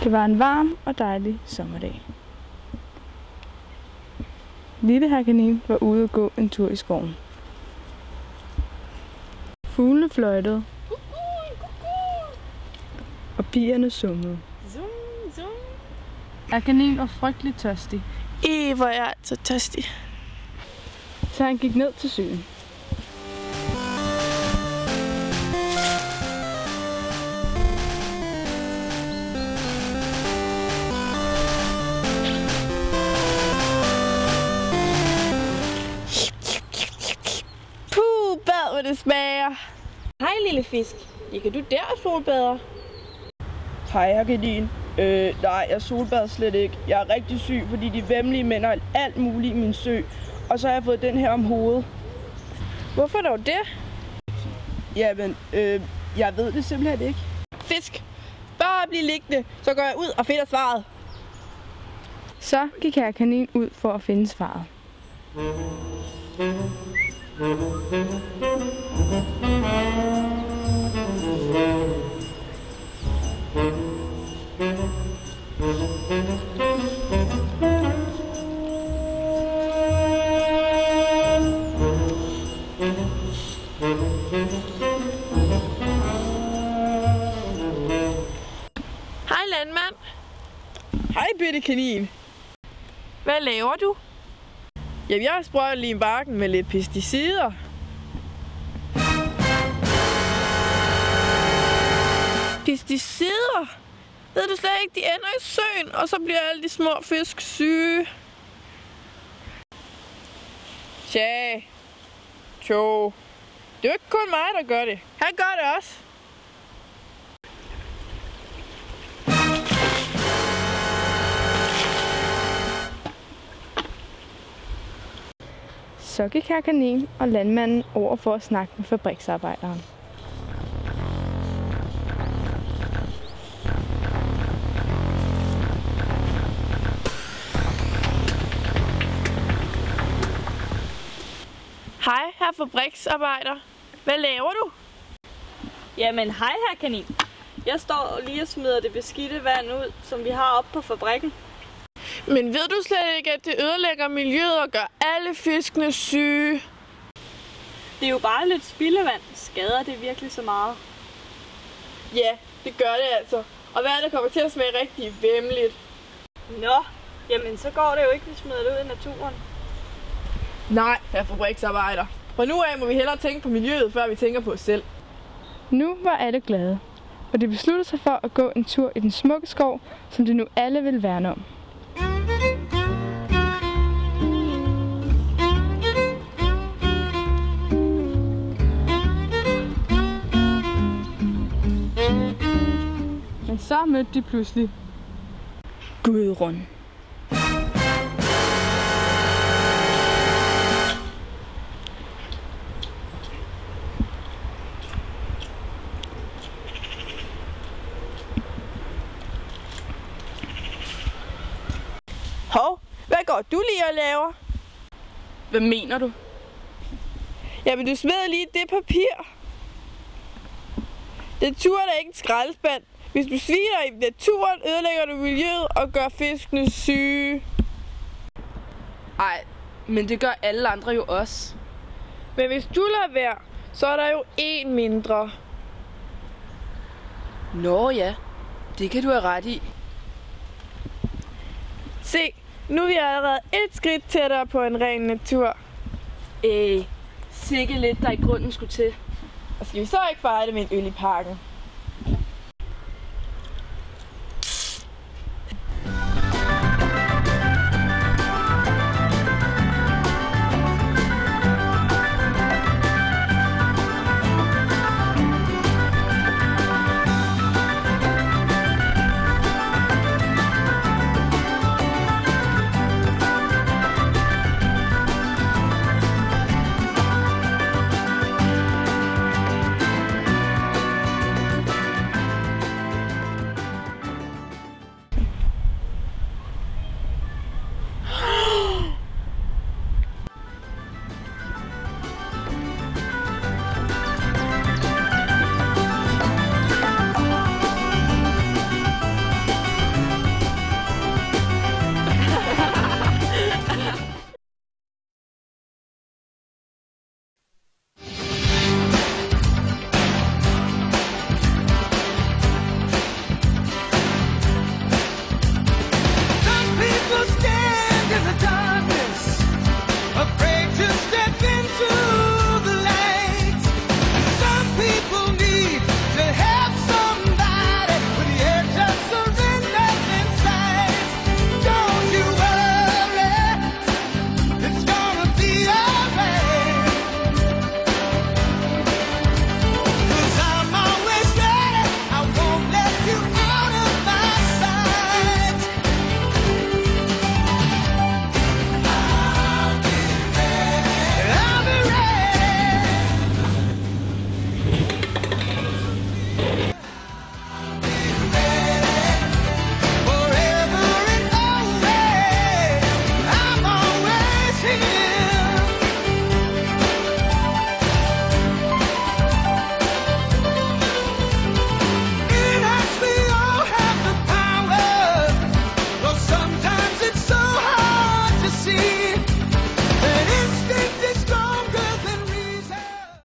Det var en varm og dejlig sommerdag. Lille Herr Kanin var ude at gå en tur i skoven. Fuglene fløjtede, og bierne summede. Herr Kanin var frygtelig tørstig. Hvor er jeg så tørstig. Så han gik ned til søen. Bad, hvor det smager. Hej lille fisk. Ligger du der og solbader? Hej, Herr Kanin. Nej, jeg solbader slet ikke. Jeg er rigtig syg, fordi de væmmelige mænd har alt muligt i min sø. Og så har jeg fået den her om hovedet. Hvorfor dog det? Jamen, jeg ved det simpelthen ikke. Fisk. Bare bliv liggende, så går jeg ud og finder svaret. Så gik Herr Kanin ud for at finde svaret. Hej landmand. Hej, bitte kanin. Hvad laver du? Jamen, jeg sprøjter lige bakken med lidt pesticider. Pesticider? Ved du slet ikke, de ender i søen, og så bliver alle de små fisk syge. Tja. Tjo. Det er jo ikke kun mig, der gør det. Han gør det også. Så gik Herr Kanin og landmanden over for at snakke med fabriksarbejderen. Hej, herr fabriksarbejder. Hvad laver du? Jamen, hej herr Kanin. Jeg står lige og smider det beskidte vand ud, som vi har oppe på fabrikken. Men ved du slet ikke, at det ødelægger miljøet og gør alle fiskene syge? Det er jo bare lidt spildevand. Skader det virkelig så meget? Ja, det gør det altså. Og vandet kommer til at smage rigtig væmmeligt. Nå, jamen så går det jo ikke, vi smider det ud i naturen. Nej, herr fabriksarbejder. Fra nu af må vi hellere tænke på miljøet, før vi tænker på os selv. Nu var alle glade, og de besluttede sig for at gå en tur i den smukke skov, som de nu alle vil værne om. Men så mødte de pludselig Gudrun. Hov, hvad går du lige og laver? Hvad mener du? Jamen, du smed lige det papir. Naturen er ikke en skraldespand. Hvis du sviner i naturen, ødelægger du miljøet og gør fiskene syge. Ej, men det gør alle andre jo også. Men hvis du lader være, så er der jo en mindre. Nå ja, det kan du have ret i. Se, nu er vi allerede et skridt tættere på en ren natur. Sikke lidt, der i grunden skulle til. Og skal vi så ikke fejre det med en øl i parken?